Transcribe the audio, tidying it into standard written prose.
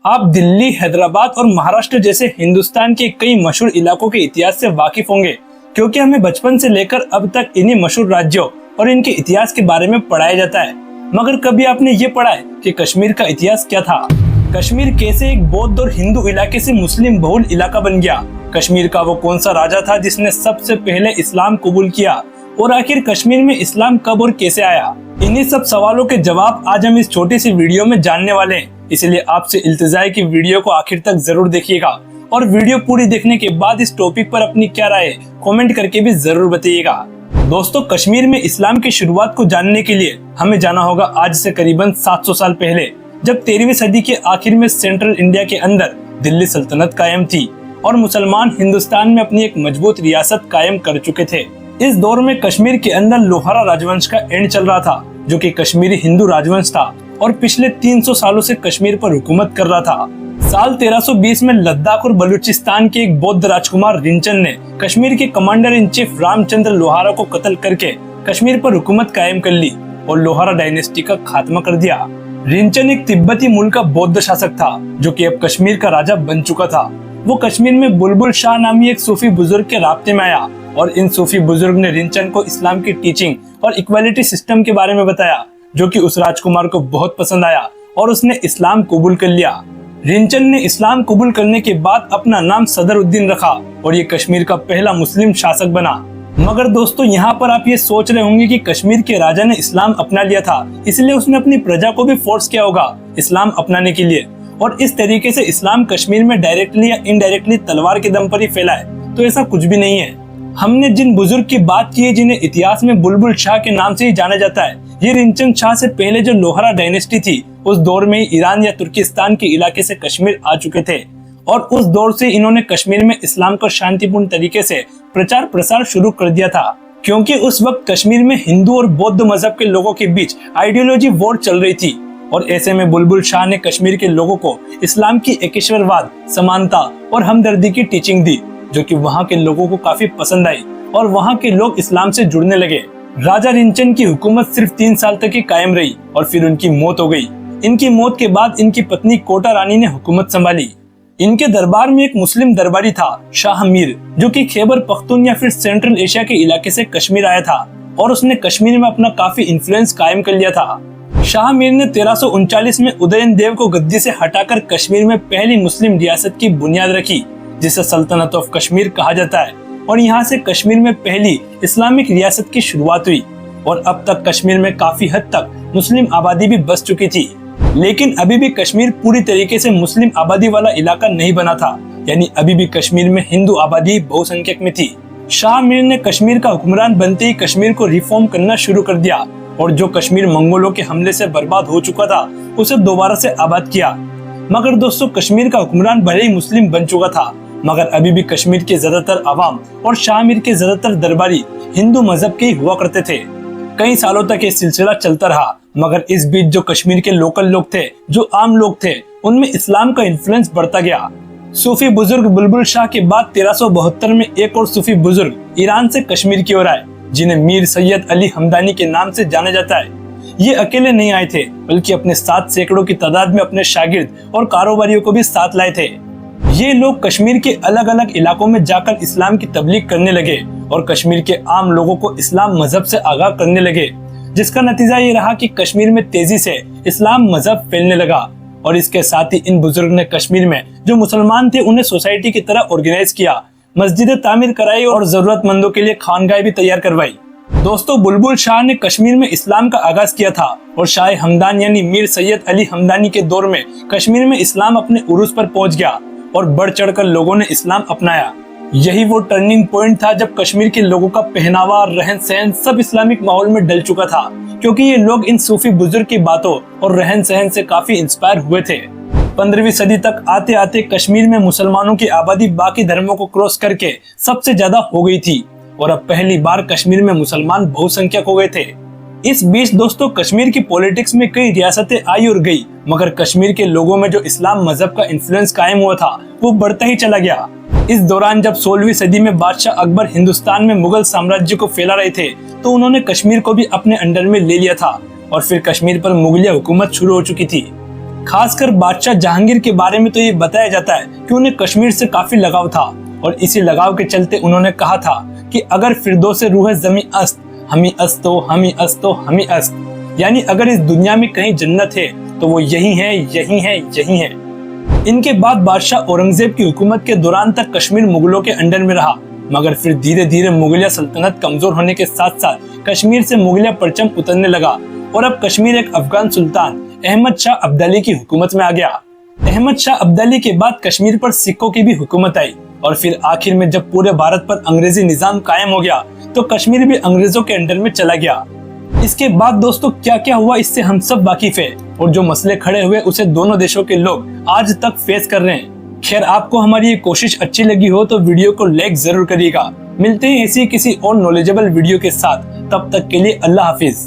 आप दिल्ली, हैदराबाद और महाराष्ट्र जैसे हिंदुस्तान के कई मशहूर इलाकों के इतिहास से वाकिफ होंगे, क्योंकि हमें बचपन से लेकर अब तक इन्हीं मशहूर राज्यों और इनके इतिहास के बारे में पढ़ाया जाता है। मगर कभी आपने ये पढ़ा है कि कश्मीर का इतिहास क्या था? कश्मीर कैसे एक बौद्ध और हिंदू इलाके से मुस्लिम बहुल इलाका बन गया? कश्मीर का वो कौन सा राजा था जिसने सबसे पहले इस्लाम कबूल किया? और आखिर कश्मीर में इस्लाम कब और कैसे आया? इन्हीं सब सवालों के जवाब आज हम इस छोटी सी वीडियो में जानने वाले हैं। इसलिए आपसे इल्तिजा है कि वीडियो को आखिर तक जरूर देखिएगा और वीडियो पूरी देखने के बाद इस टॉपिक पर अपनी क्या राय है कमेंट करके भी जरूर बताइएगा। दोस्तों, कश्मीर में इस्लाम की शुरुआत को जानने के लिए हमें जाना होगा आज से करीबन 700 साल पहले, जब 13वीं सदी के आखिर में सेंट्रल इंडिया के अंदर दिल्ली सल्तनत कायम थी और मुसलमान हिंदुस्तान में अपनी एक मजबूत रियासत कायम कर चुके थे। इस दौर में कश्मीर के अंदर लोहारा राजवंश का एंड चल रहा था, जो कि कश्मीरी हिंदू राजवंश था और पिछले 300 सालों से कश्मीर पर हुकूमत कर रहा था। साल 1320 में लद्दाख और बलूचिस्तान के एक बौद्ध राजकुमार रिंचन ने कश्मीर के commander in chief Ramchandra Lohara को कत्ल करके कश्मीर पर हुकूमत कायम कर ली और लोहारा डायनेस्टी का खात्मा कर दिया। रिंचन एक तिब्बती मूल का बौद्ध शासक था, जो कि अब कश्मीर का राजा बन चुका था। वो कश्मीर में बुलबुल शाह नामी एक सूफी बुजुर्ग के राब्ते में आया और इन सूफी बुजुर्ग ने रिंचन को इस्लाम की टीचिंग और इक्वालिटी सिस्टम के बारे में बताया, जो कि उस राजकुमार को बहुत पसंद आया और उसने इस्लाम कबूल कर लिया। रिंचन ने इस्लाम कबूल करने के बाद अपना नाम सदरुद्दीन रखा और ये कश्मीर का पहला मुस्लिम शासक बना। मगर दोस्तों, यहाँ पर आप ये सोच रहे होंगे कि कश्मीर के राजा ने इस्लाम अपना लिया था, इसलिए उसने अपनी प्रजा को भी फोर्स किया होगा इस्लाम अपनाने के लिए और इस तरीके से इस्लाम कश्मीर में डायरेक्टली या इनडायरेक्टली तलवार के दम पर ही फैला है। तो ऐसा कुछ भी नहीं है। हमने जिन बुजुर्ग की बात की है, जिन्हें इतिहास में बुलबुल शाह के नाम से ही जाना जाता है, ये रिंचन शाह से पहले जो लोहारा डायनेस्टी थी, उस दौर में ईरान या तुर्किस्तान के इलाके से कश्मीर आ चुके थे और उस दौर से इन्होंने कश्मीर में इस्लाम का शांतिपूर्ण तरीके से प्रचार प्रसार शुरू कर दिया था, क्योंकि उस वक्त कश्मीर में हिंदू और बौद्ध मजहब के लोगों के बीच आइडियोलॉजी वॉर चल रही थी और ऐसे में बुलबुल शाह ने कश्मीर के लोगों को इस्लाम की एकेश्वरवाद, समानता और हमदर्दी की टीचिंग दी, जो कि वहाँ के लोगों को काफी पसंद आई और वहाँ के लोग इस्लाम से जुड़ने लगे। राजा रिंचन की हुकूमत सिर्फ 3 साल तक ही कायम रही और फिर उनकी मौत हो गई। इनकी मौत के बाद इनकी पत्नी कोटा रानी ने हुकूमत संभाली। इनके दरबार में एक मुस्लिम दरबारी था, शाह मीर, जो कि खैबर पख्तून या फिर सेंट्रल एशिया के इलाके से कश्मीर आया था और उसने कश्मीर में अपना काफी इन्फ्लुएंस कायम कर लिया था। शाह मीर ने 1339 में उदयन देव को गद्दी से हटाकर कश्मीर में पहली मुस्लिम रियासत की बुनियाद रखी, जिसे सल्तनत ऑफ कश्मीर कहा जाता है और यहाँ से कश्मीर में पहली इस्लामिक रियासत की शुरुआत हुई और अब तक कश्मीर में काफी हद तक मुस्लिम आबादी भी बस चुकी थी। लेकिन अभी भी कश्मीर पूरी तरीके से मुस्लिम आबादी वाला इलाका नहीं बना था, यानी अभी भी कश्मीर में हिंदू आबादी बहुसंख्यक में थी। शाह मीर ने कश्मीर का हुक्मरान बनते ही कश्मीर को रिफॉर्म करना शुरू कर दिया और जो कश्मीर मंगोलों के हमले से बर्बाद हो चुका था, उसे दोबारा से आबाद किया। मगर दोस्तों, कश्मीर का हुक्मरान भले ही मुस्लिम बन चुका था, मगर अभी भी कश्मीर के ज्यादातर आवाम और शाह मीर के ज्यादातर दरबारी हिंदू मजहब के ही हुआ करते थे। कई सालों तक ये सिलसिला चलता रहा, मगर इस बीच जो कश्मीर के लोकल लोग थे, जो आम लोग थे, उनमें इस्लाम का इन्फ्लुएंस बढ़ता गया। सूफी बुजुर्ग बुलबुल शाह के बाद 1372 में एक और सूफी बुजुर्ग ईरान से कश्मीर की ओर आए, जिन्हें मीर सैयद अली हमदानी के नाम से जाना जाता है। ये अकेले नहीं आए थे, बल्कि अपने साथ सैकड़ों की तादाद में अपने शागिर्द और कारोबारियों को भी साथ लाए थे। ये लोग कश्मीर के अलग अलग इलाकों में जाकर इस्लाम की तबलीग करने लगे और कश्मीर के आम लोगों को इस्लाम मजहब से आगाह करने लगे, जिसका नतीजा ये रहा कि कश्मीर में तेजी से इस्लाम मजहब फैलने लगा और इसके साथ ही इन बुजुर्ग ने कश्मीर में जो मुसलमान थे उन्हें सोसाइटी की तरह ऑर्गेनाइज किया, मस्जिदें तामीर कराई और जरूरतमंदों के लिए खानगाहें भी तैयार करवाई। दोस्तों, बुलबुल शाह ने कश्मीर में इस्लाम का आगाज किया था और शाह हमदान यानी मीर सैयद अली हमदानी के दौर में कश्मीर में इस्लाम अपने उरूज पर पहुंच गया और बढ़ चढ़कर लोगों ने इस्लाम अपनाया। यही वो टर्निंग पॉइंट था जब कश्मीर के लोगों का पहनावा, रहन सहन सब इस्लामिक माहौल में डल चुका था, क्योंकि ये लोग इन सूफी बुजुर्ग की बातों और रहन सहन से काफी इंस्पायर हुए थे। 15वीं सदी तक आते आते कश्मीर में मुसलमानों की आबादी बाकी धर्मों को क्रॉस करके सबसे ज्यादा हो गई थी और अब पहली बार कश्मीर में मुसलमान बहुसंख्यक हो गए थे। इस बीच दोस्तों, कश्मीर की पॉलिटिक्स में कई रियासतें आई और गई, मगर कश्मीर के लोगों में जो इस्लाम मजहब का इन्फ्लुएंस कायम हुआ था, वो बढ़ता ही चला गया। इस दौरान जब 16वीं सदी में बादशाह अकबर हिंदुस्तान में मुगल साम्राज्य को फैला रहे थे, तो उन्होंने कश्मीर को भी अपने अंडर में ले लिया था और फिर कश्मीर पर मुगलिया हुकूमत शुरू हो चुकी थी। खासकर बादशाह जहांगीर के बारे में तो ये बताया जाता है कि उन्हें कश्मीर से काफी लगाव था और इसी लगाव के चलते उन्होंने कहा था कि अगर फिरदौस रूह ज़मी अस्त, हमी अस्तो, हमी अस्तो, हमी अस्त, यानी अगर इस दुनिया में कहीं जन्नत है तो वो यही है, यही है, यही है। इनके बाद बादशाह औरंगजेब की हुकूमत के दौरान तक कश्मीर मुगलों के अंडर में रहा, मगर फिर धीरे धीरे मुगलिया सल्तनत कमजोर होने के साथ साथ कश्मीर से मुगलिया परचम उतरने लगा और अब कश्मीर एक अफगान सुल्तान अहमद शाह अब्दाली की हुकूमत में आ गया। अहमद शाह अब्दाली के बाद कश्मीर पर सिखों की भी हुकूमत आई और फिर आखिर में जब पूरे भारत पर अंग्रेजी निजाम कायम हो गया तो कश्मीर भी अंग्रेजों के अंडर में चला गया। इसके बाद दोस्तों क्या क्या हुआ इससे हम सब वाकिफ है और जो मसले खड़े हुए उसे दोनों देशों के लोग आज तक फेस कर रहे हैं। खैर, आपको हमारी ये कोशिश अच्छी लगी हो तो वीडियो को लाइक जरूर करिएगा। मिलते हैं ऐसी किसी और नॉलेजेबल वीडियो के साथ, तब तक के लिए अल्लाह हाफिज।